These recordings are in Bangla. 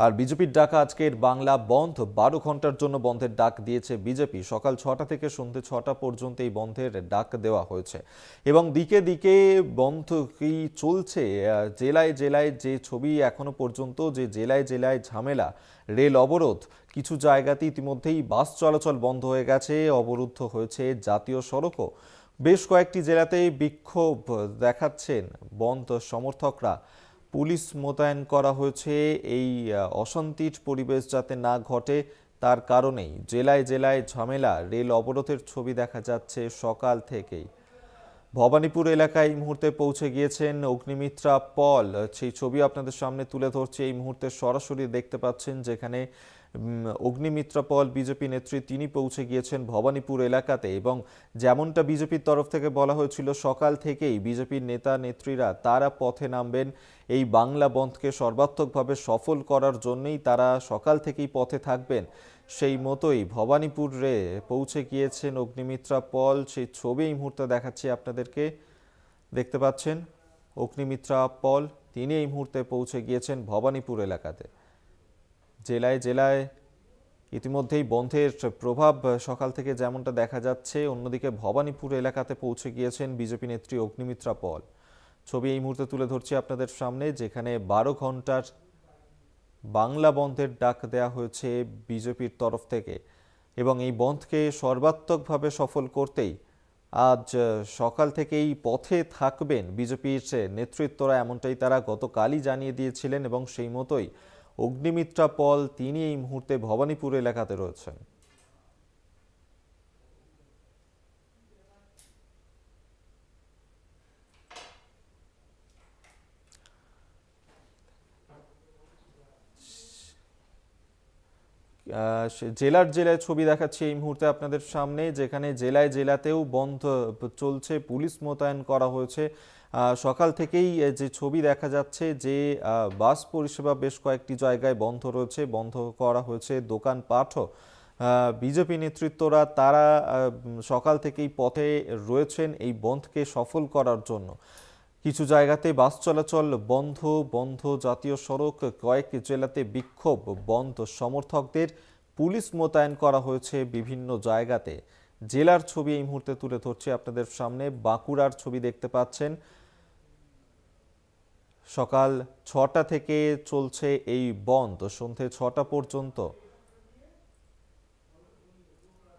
আর বিজেপির ডাকা আজকের বাংলা বন্ধ 12 ঘন্টার জন্য বন্ধের ডাক দিয়েছে বিজেপি। সকাল 6টা থেকে সন্ধ্যে 6টা পর্যন্ত এই বন্ধের ডাক দেওয়া হয়েছে এবং দিকে দিকে বন্ধ কি চলছে। জেলায় জেলায় যে ছবি এখনো পর্যন্ত, যে জেলায় জেলায় ঝামেলা, রেল অবরোধ, কিছু জায়গাতে ইতিমধ্যেই বাস চলাচল বন্ধ হয়ে গেছে, অবরুদ্ধ হয়েছে জাতীয় সড়কও। বেশ কয়েকটি জেলাতেই বিক্ষোভ দেখাচ্ছেন বন্ধ সমর্থকরা। পুলিশ মোতায়েন করা হয়েছে এই অশান্তির পরিবেশ যাতে না ঘটে তার কারণেই। জেলায় জেলায় ঝামেলা, রেল অবরোধের ছবি দেখা যাচ্ছে সকাল থেকেই। ভবানীপুর এলাকায় এই মুহূর্তে পৌঁছে গিয়েছেন অগ্নিমিত্রা পল। সেই ছবি আপনাদের সামনে তুলে ধরছে এই মুহূর্তে সরাসরি দেখতে পাচ্ছেন, যেখানে অগ্নিমিত্রা পল বিজেপি নেত্রী তিনি পৌঁছে গিয়েছেন ভবানীপুর এলাকাতে। এবং যেমনটা বিজেপির তরফ থেকে বলা হয়েছিল সকাল থেকেই বিজেপির নেতা নেত্রীরা তারা পথে নামবেন এই বাংলা বন্ধকে সর্বাত্মকভাবে সফল করার জন্যই তারা সকাল থেকেই পথে থাকবেন। সেই মতোই ভবানীপুরে পৌঁছে গিয়েছেন অগ্নিমিত্রা পল। সেই ছবি এই মুহূর্তে দেখাচ্ছি আপনাদেরকে, দেখতে পাচ্ছেন অগ্নিমিত্রা পল তিনি এই মুহূর্তে পৌঁছে গিয়েছেন ভবানীপুর এলাকাতে। জেলায় জেলায় ইতিমধ্যেই বন্ধের প্রভাব সকাল থেকে যেমনটা দেখা যাচ্ছে, অন্যদিকে ভবানীপুর এলাকাতে পৌঁছে গিয়েছেন বিজেপি নেত্রী অগ্নিমিত্রা পল। ছবি এই মুহূর্তে তুলে ধরছি আপনাদের সামনে, যেখানে 12 ঘন্টার বাংলা বন্ধের ডাক দেওয়া হয়েছে বিজেপির তরফ থেকে এবং এই বন্ধকে সর্বাত্মকভাবে সফল করতেই আজ সকাল থেকেই পথে থাকবেন বিজেপির নেতৃত্বরা, এমনটাই তারা গতকালই জানিয়ে দিয়েছিলেন। এবং সেই মতোই অগ্নিমিত্রা পল তিনি এই মুহূর্তে ভবানীপুর এলাকাতে রয়েছেন। জেলার জেলায় ছবি দেখাচ্ছি এই মুহূর্তে আপনাদের সামনে, যেখানে জেলায় জেলাতেও বন্ধ চলছে, পুলিশ মোতায়েন করা হয়েছে। সকাল থেকেই যে ছবি দেখা যাচ্ছে যে বাস পরিষেবা বেশ কয়েকটি জায়গায় বন্ধ রয়েছে, বন্ধ করা হয়েছে দোকানপাটও। বিজেপি নেতৃত্বরা তারা সকাল থেকেই পথে রয়েছেন এই বন্ধকে সফল করার জন্য। কিছু জায়গাতে বাস চলাচল বন্ধ, বন্ধ জাতীয় সড়ক, কয়েক জেলাতে বিক্ষোভ বন্ধ সমর্থকদের, পুলিশ মোতায়েন করা হয়েছে বিভিন্ন জায়গাতে। জেলার ছবি এই মুহূর্তে তুলে ধরছি আপনাদের সামনে, বাঁকুড়ার ছবি দেখতে পাচ্ছেন। সকাল 6টা থেকে চলছে এই বন্ধ, সন্ধ্যে 6টা পর্যন্ত।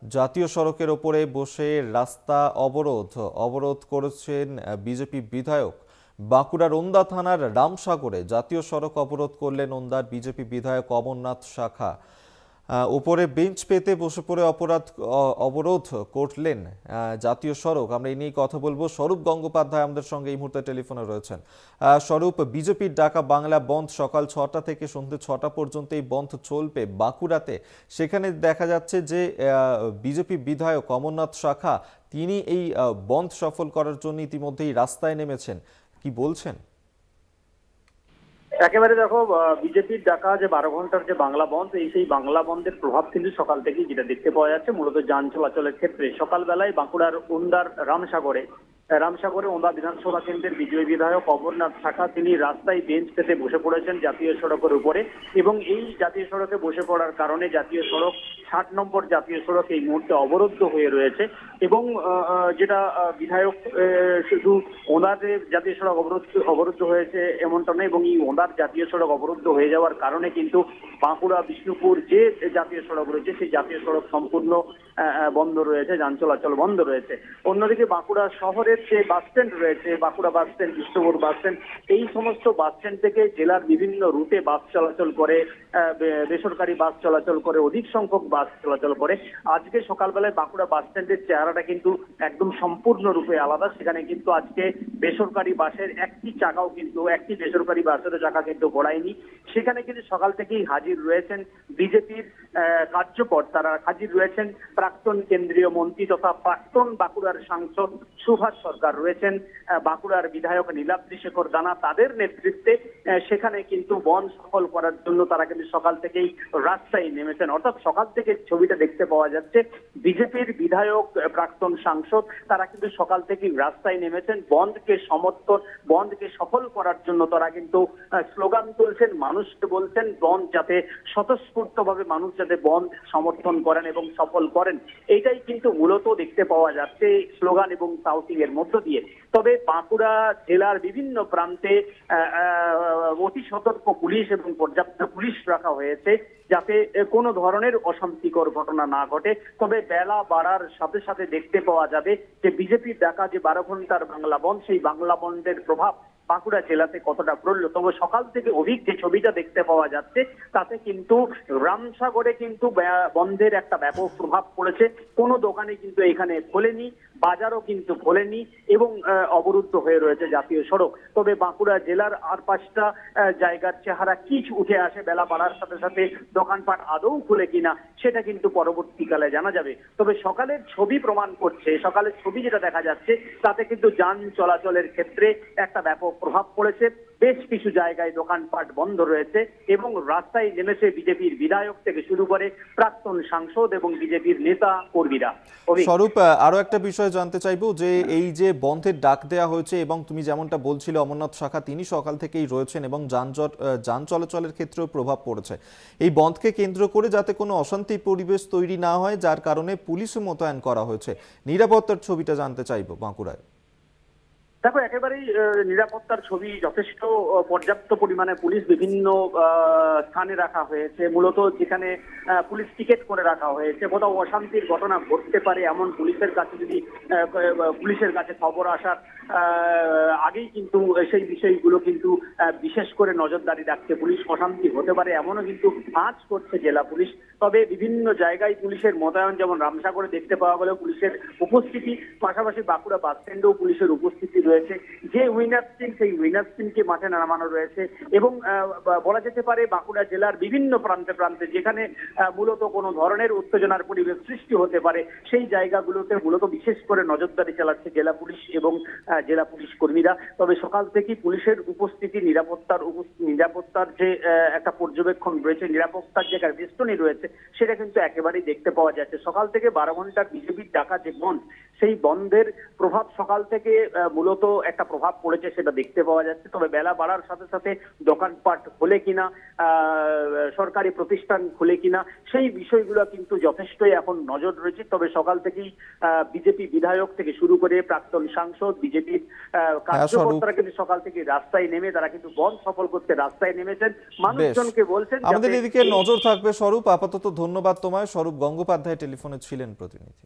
জাতীয় সড়কের ওপরে বসে রাস্তা অবরোধ করেছেন বিজেপি বিধায়ক। বাঁকুড়ার ওন্দা থানার রামসাগরে জাতীয় সড়ক অবরোধ করলেন ওন্দার বিজেপি বিধায়ক অমরনাথ শাখা। উপরে বেঞ্চ পেতে বসে পড়ে অবরোধ করলেন জাতীয় সড়ক। আমরা এই নিয়ে কথা বলবো। স্বরূপ গঙ্গোপাধ্যায় আমাদের সঙ্গে এই মুহূর্তে টেলিফোনে রয়েছেন। স্বরূপ, বিজেপির ডাকা বাংলা বন্ধ সকাল 6টা থেকে সন্ধ্যে 6টা পর্যন্ত এই বন্ধ চলবে বাঁকুড়াতে। সেখানে দেখা যাচ্ছে যে বিজেপি বিধায়ক অমরনাথ শাখা তিনি এই বন্ধ সফল করার জন্য ইতিমধ্যেই রাস্তায় নেমেছেন, কি বলছেন? একেবারে দেখো, বিজেপির ডাকা যে 12 ঘন্টার যে বাংলা বন্ধ, সেই বাংলা বন্ধের প্রভাব কিন্তু সকাল থেকেই যেটা দেখতে পাওয়া যাচ্ছে মূলত যান চলাচলের ক্ষেত্রে। সকালবেলায় বাঁকুড়ার ওন্দার রামসাগরে ওন্দা বিধানসভা কেন্দ্রের বিজয়ী বিধায়ক অমরনাথ শাখা তিনি রাস্তায় বেঞ্চ পেতে বসে পড়েছেন জাতীয় সড়কের উপরে। এবং এই জাতীয় সড়কে বসে পড়ার কারণে জাতীয় সড়ক 60 নম্বর জাতীয় সড়ক এই মুহূর্তে অবরুদ্ধ হয়ে রয়েছে। এবং যেটা বিধায়ক শুধু ওঁদাদের জাতীয় সড়ক অবরুদ্ধ হয়েছে এমনটা নয়, এবং এই ওঁদার জাতীয় সড়ক অবরুদ্ধ হয়ে যাওয়ার কারণে কিন্তু বাঁকুড়া বিষ্ণুপুর যে জাতীয় সড়ক রয়েছে সেই জাতীয় সড়ক সম্পূর্ণ বন্ধ রয়েছে, যান চলাচল বন্ধ রয়েছে। অন্যদিকে বাঁকুড়া শহরের যে বাস স্ট্যান্ড রয়েছে, Bankura bus stand, Bishnupur bus stand, এই সমস্ত বাস স্ট্যান্ড থেকে জেলার বিভিন্ন রুটে বাস চলাচল করে, বেসরকারি বাস চলাচল করে, অধিক সংখ্যক বাস চলাচল করে। আজকে সকালবেলায় বাঁকুড়া বাস স্ট্যান্ডের চেহারাটা কিন্তু একদম সম্পূর্ণরূপে আলাদা। সেখানে কিন্তু আজকে বেসরকারি বাসের একটি বেসরকারি বাসের চাকা কিন্তু গড়ায়নি। সেখানে কিন্তু সকাল থেকেই হাজির রয়েছেন বিজেপির কার্যকর্তারা, হাজির রয়েছেন প্রাক্তন কেন্দ্রীয় মন্ত্রী তথা প্রাক্তন বাঁকুড়ার সাংসদ সুভাষ সরকার রয়েছেন, বাঁকুড়ার বিধায়ক নীলাদ্রি শেখর দানা, তাদের নেতৃত্বে সেখানে কিন্তু বন্ধ সফল করার জন্য তারা কিন্তু সকাল থেকেই রাস্তায় নেমেছেন। অর্থাৎ সকাল থেকে ছবিটা দেখতে পাওয়া যাচ্ছে, বিজেপির বিধায়ক, প্রাক্তন সাংসদ তারা কিন্তু সকাল থেকেই রাস্তায় নেমেছেন বন্ধকে সমর্থন, বন্ধকে সফল করার জন্য। তারা কিন্তু স্লোগান তুলছেন, মানুষকে বলছেন বন্ধ যাতে স্বতঃস্ফূর্তভাবে মানুষ যাতে বন্ধ সমর্থন করেন এবং সফল করেন, এইটাই কিন্তু মূলত দেখতে পাওয়া যাচ্ছে স্লোগান এবং সাউটিং এর মধ্য দিয়ে। তবে বাঁকুড়া জেলার বিভিন্ন প্রান্তে অতি সতর্ক পুলিশ এবং পর্যাপ্ত পুলিশ রাখা হয়েছে যাতে কোনো ধরনের অশান্তিকর ঘটনা না ঘটে। তবে বেলা বাড়ার সাথে সাথে দেখতে পাওয়া যাবে যে বিজেপির ডাকা যে 12 ঘন্টার বাংলা বন্ধ, সেই বাংলা বন্ধের প্রভাব বাঁকুড়া জেলাতে কতটা পড়ল। তবে সকাল থেকে যে ছবিটা দেখতে পাওয়া যাচ্ছে তাতে কিন্তু রামসাগরে কিন্তু বন্ধের একটা ব্যাপক প্রভাব পড়েছে। কোনো দোকানে কিন্তু এখানে খোলেনি, বাজারও কিন্তু খোলেনি এবং অবরুদ্ধ হয়ে রয়েছে জাতীয় সড়ক। তবে বাঁকুড়া জেলার আর 5টা জায়গার চেহারা কি উঠে আসে বেলা বাড়ার সাথে সাথে, দোকানপাট আদৌ খুলে কিনা সেটা কিন্তু পরবর্তীকালে জানা যাবে। তবে সকালের ছবি প্রমাণ করছে, সকালের ছবি যেটা দেখা যাচ্ছে তাতে কিন্তু যান চলাচলের ক্ষেত্রে একটা ব্যাপক প্রভাব পড়েছে। বেশ কিছু জায়গায় দোকানপাট বন্ধ রয়েছে এবং রাস্তায় নেমেছে বিজেপির বিধায়ক থেকে শুরু করে প্রাক্তন সাংসদ এবং বিজেপির নেতা কর্মীরা। স্বরূপ, আরো একটা বিষয় জানতে চাইবো যে এই যে বন্ধের ডাক দেওয়া হয়েছে এবং তুমি যেমনটা বলছিলে অমরনাথ শাখা তিনি সকাল থেকেই রয়েছেন এবং যান চলাচলের ক্ষেত্রেও প্রভাব পড়েছে, এই বন্ধকে কেন্দ্র করে যাতে কোনো অশান্তি পরিবেশ তৈরি না হয় যার কারণে পুলিশ মোতায়েন করা হয়েছে, নিরাপত্তার ছবিটা জানতে চাইবো বাঁকুড়ায়। দেখো, একেবারেই নিরাপত্তার ছবি যথেষ্ট পর্যাপ্ত পরিমাণে পুলিশ বিভিন্ন স্থানে রাখা হয়েছে, মূলত যেখানে পুলিশ টিকেট করে রাখা হয়েছে। কোথাও অশান্তির ঘটনা ঘটতে পারে এমন পুলিশের কাছে খবর আসার আগেই কিন্তু সেই বিষয়গুলো কিন্তু বিশেষ করে নজরদারি রাখছে পুলিশ। অশান্তি হতে পারে এমনও কিন্তু আঁচ করছে জেলা পুলিশ। তবে বিভিন্ন জায়গায় পুলিশের মোতায়েন, যেমন রামসাগরে দেখতে পাওয়া গেল পুলিশের উপস্থিতি, পাশাপাশি বাঁকুড়া বাস স্ট্যান্ডেও পুলিশের উপস্থিতি রয়েছে। যে উইনার্স টিম, সেই উইনার্স টিমকে মাঠে নামানো রয়েছে এবং বলা যেতে পারে বাঁকুড়া জেলার বিভিন্ন প্রান্তে প্রান্তে যেখানে মূলত কোনো ধরনের উত্তেজনার পরিবেশ সৃষ্টি হতে পারে সেই জায়গাগুলোতে মূলত বিশেষ করে নজরদারি চালাচ্ছে জেলা পুলিশ এবং জেলা পুলিশ কর্মীরা। তবে সকাল থেকেই পুলিশের উপস্থিতি, নিরাপত্তার যে একটা পর্যবেক্ষণ রয়েছে, নিরাপত্তার যে একটা বেষ্টনী রয়েছে সেটা কিন্তু একেবারেই দেখতে পাওয়া যাচ্ছে। সকাল থেকে 12 ঘন্টার বিজেপির ডাকা যে বন্ধ, সেই বন্ধের প্রভাব সকাল থেকে মূলত একটা প্রভাব পড়েছে সেটা দেখতে পাওয়া যাচ্ছে। তবে বেলা বাড়ার সাথে সাথে দোকানপাট খুলে কিনা, সরকারি প্রতিষ্ঠান খুলে কিনা সেই বিষয়গুলো কিন্তু যথেষ্টই এখন নজর রয়েছে। তবে সকাল থেকেই বিজেপি বিধায়ক থেকে শুরু করে প্রাক্তন সাংসদ, বিজেপির কার্যকর্তারা কিন্তু সকাল থেকে রাস্তায় নেমে তারা কিন্তু বন্ধ সফল করতে রাস্তায় নেমেছেন। মানুষজনকে বলছেন আমাদের এদিকে নজর থাকবে। স্বরূপ, আপাতত ধন্যবাদ তোমায়। স্বরূপ গঙ্গোপাধ্যায় টেলিফোনে ছিলেন প্রতিনিধি।